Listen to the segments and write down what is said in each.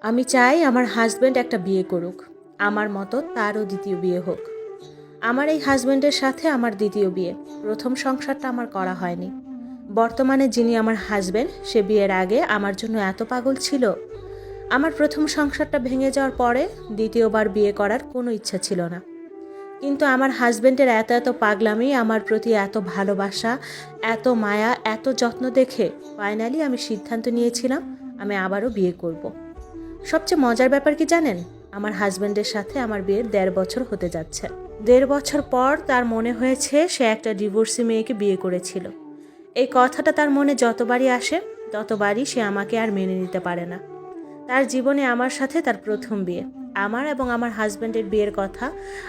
আমি চাই আমার হাজব্যান্ড একটা বিয়ে করুক, আমার মতো তারও দ্বিতীয় বিয়ে হোক। আমার এই হাজব্যান্ডের সাথে আমার দ্বিতীয় বিয়ে। প্রথম সংসারটা আমার করা হয়নি। বর্তমানে যিনি আমার হাজব্যান্ড, সে বিয়ের আগে আমার জন্য এত পাগল ছিল। আমার প্রথম সংসারটা ভেঙে যাওয়ার পরে দ্বিতীয়বার বিয়ে করার কোনো ইচ্ছা ছিল না। কিন্তু আমার হাজব্যান্ডের এত এত পাগলামি, আমার প্রতি এত ভালোবাসা, এত মায়া, এত যত্ন দেখে ফাইনালি আমি সিদ্ধান্ত নিয়েছিলাম আমি আবারও বিয়ে করব। সবচেয়ে মজার ব্যাপার কি জানেন? আমার হাজব্যান্ডের সাথে আমার বিয়ের ১.৫ বছর হতে যাচ্ছে। ১.৫ বছর পর তার মনে হয়েছে সে একটা ডিভোর্সি মেয়েকে বিয়ে করেছিল। এই কথাটা তার মনে যতবারই আসে ততবারই সে আমাকে আর মেনে নিতে পারে না। তার জীবনে আমার সাথে তার প্রথম বিয়ে। আমার এবং আমার হাজব্যান্ডের বিয়ের কথা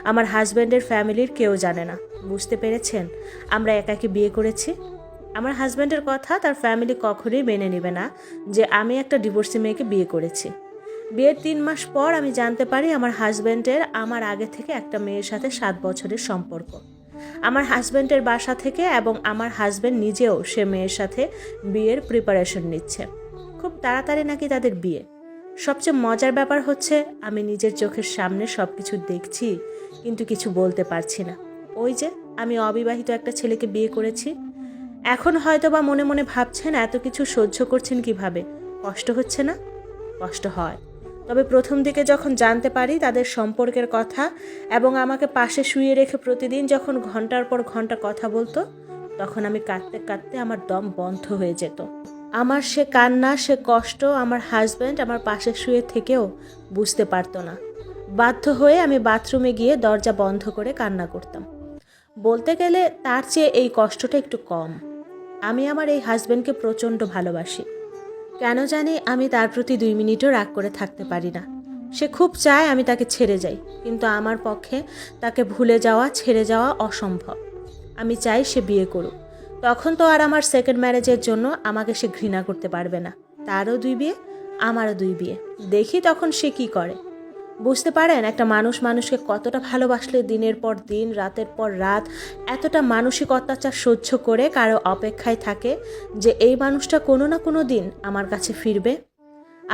আমার হাজব্যান্ডের ফ্যামিলির কেউ জানে না। বুঝতে পেরেছেন আমরা একাকী বিয়ে করেছি? আমার হাজব্যান্ডের কথা তার ফ্যামিলি কখনোই মেনে নেবে না যে আমি একটা ডিভোর্সি মেয়েকে বিয়ে করেছি। বিয়ের ৩ মাস পর আমি জানতে পারি আমার হাজব্যান্ডের আমার আগে থেকে একটা মেয়ের সাথে ৭ বছরের সম্পর্ক। আমার হাজব্যান্ডের বাসা থেকে এবং আমার হাজব্যান্ড নিজেও সে মেয়ের সাথে বিয়ের প্রিপারেশন নিচ্ছে। খুব তাড়াতাড়ি নাকি তাদের বিয়ে। সবচেয়ে মজার ব্যাপার হচ্ছে আমি নিজের চোখের সামনে সব কিছু দেখছি, কিন্তু কিছু বলতে পারছি না। ওই যে আমি অবিবাহিত একটা ছেলেকে বিয়ে করেছি। এখন হয়তো বা মনে মনে ভাবছেন এত কিছু সহ্য করছেন কিভাবে, কষ্ট হচ্ছে না? কষ্ট হয়। তবে প্রথম দিকে যখন জানতে পারি তাদের সম্পর্কের কথা এবং আমাকে পাশে শুয়ে রেখে প্রতিদিন যখন ঘন্টার পর ঘন্টা কথা বলতো, তখন আমি কাঁদতে কাঁদতে আমার দম বন্ধ হয়ে যেত। আমার সে কান্না, সে কষ্ট আমার হাজব্যান্ড আমার পাশে শুয়ে থেকেও বুঝতে পারতো না। বাধ্য হয়ে আমি বাথরুমে গিয়ে দরজা বন্ধ করে কান্না করতাম। বলতে গেলে তার চেয়ে এই কষ্টটা একটু কম। আমি আমার এই হাজব্যান্ডকে প্রচণ্ড ভালোবাসি। কেন জানি আমি তার প্রতি ২ মিনিটও রাগ করে থাকতে পারি না। সে খুব চায় আমি তাকে ছেড়ে যাই, কিন্তু আমার পক্ষে তাকে ভুলে যাওয়া, ছেড়ে যাওয়া অসম্ভব। আমি চাই সে বিয়ে করুক। তখন তো আর আমার সেকেন্ড ম্যারেজের জন্য আমাকে সে ঘৃণা করতে পারবে না। তারও ২ বিয়ে, আমারও ২ বিয়ে। দেখি তখন সে কি করে। বুঝতে পারেন একটা মানুষ মানুষকে কতটা ভালোবাসলে দিনের পর দিন, রাতের পর রাত এতটা মানসিক অত্যাচার সহ্য করে কারো অপেক্ষায় থাকে যে এই মানুষটা কোনো না কোনো দিন আমার কাছে ফিরবে।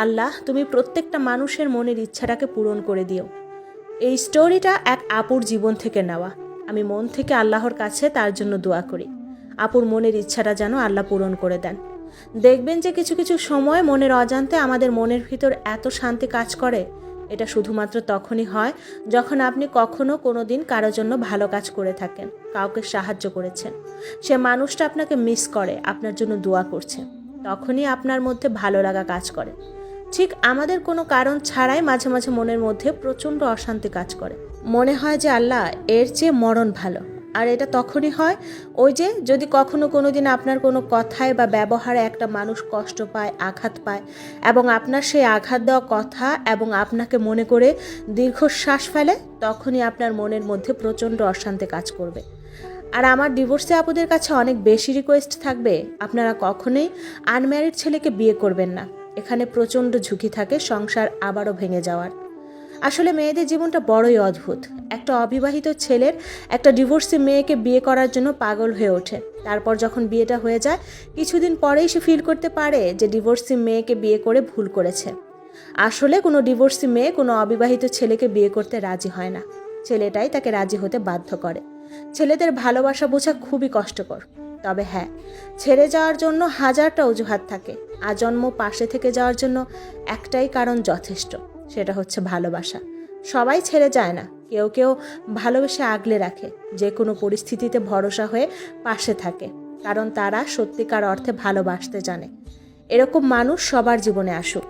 আল্লাহ, তুমি প্রত্যেকটা মানুষের মনের ইচ্ছাটাকে পূরণ করে দিও। এই স্টোরিটা এক আপুর জীবন থেকে নেওয়া। আমি মন থেকে আল্লাহর কাছে তার জন্য দোয়া করি আপুর মনের ইচ্ছাটা যেন আল্লাহ পূরণ করে দেন। দেখবেন যে কিছু কিছু সময় মনের অজান্তে আমাদের মনের ভিতর এত শান্তি কাজ করে। এটা শুধুমাত্র তখনই হয় যখন আপনি কখনো কোনো দিন কারো জন্য ভালো কাজ করে থাকেন, কাউকে সাহায্য করেছেন, সে মানুষটা আপনাকে মিস করে, আপনার জন্য দোয়া করছে, তখনই আপনার মধ্যে ভালো লাগা কাজ করে। ঠিক আমাদের কোনো কারণ ছাড়াই মাঝে মাঝে মনের মধ্যে প্রচণ্ড অশান্তি কাজ করে। মনে হয় যে আল্লাহ, এর চেয়ে মরণ ভালো। আর এটা তখনই হয় ওই যে যদি কখনো কোনো দিন আপনার কোনো কথায় বা ব্যবহারে একটা মানুষ কষ্ট পায়, আঘাত পায় এবং আপনার সেই আঘাত দেওয়া কথা এবং আপনাকে মনে করে দীর্ঘশ্বাস ফেলে, তখনই আপনার মনের মধ্যে প্রচণ্ড অশান্তি কাজ করবে। আর আমার ডিভোর্সে আপুদের কাছে অনেক বেশি রিকোয়েস্ট থাকবে, আপনারা কখনোই আনম্যারিড ছেলেকে বিয়ে করবেন না। এখানে প্রচণ্ড ঝুঁকি থাকে সংসার আবারও ভেঙে যাওয়ার। আসলে মেয়েদের জীবনটা বড়ই অদ্ভুত। একটা অবিবাহিত ছেলের একটা ডিভোর্সি মেয়েকে বিয়ে করার জন্য পাগল হয়ে ওঠে। তারপর যখন বিয়েটা হয়ে যায় কিছুদিন পরেই সে ফিল করতে পারে যে ডিভোর্সি মেয়েকে বিয়ে করে ভুল করেছে। আসলে কোনো ডিভোর্সি মেয়ে কোনো অবিবাহিত ছেলেকে বিয়ে করতে রাজি হয় না, ছেলেটাই তাকে রাজি হতে বাধ্য করে। ছেলেদের ভালোবাসা বোঝা খুবই কষ্টকর। তবে হ্যাঁ, ছেড়ে যাওয়ার জন্য হাজারটা অজুহাত থাকে। আজন্ম পাশে থেকে যাওয়ার জন্য একটাই কারণ যথেষ্ট, সেটা হচ্ছে ভালোবাসা। সবাই ছেড়ে যায় না, কেউ কেউ ভালোবেসে আগলে রাখে, যে কোনো পরিস্থিতিতে ভরসা হয়ে পাশে থাকে, কারণ তারা সত্যিকার অর্থে ভালোবাসতে জানে। এরকম মানুষ সবার জীবনে আসুক।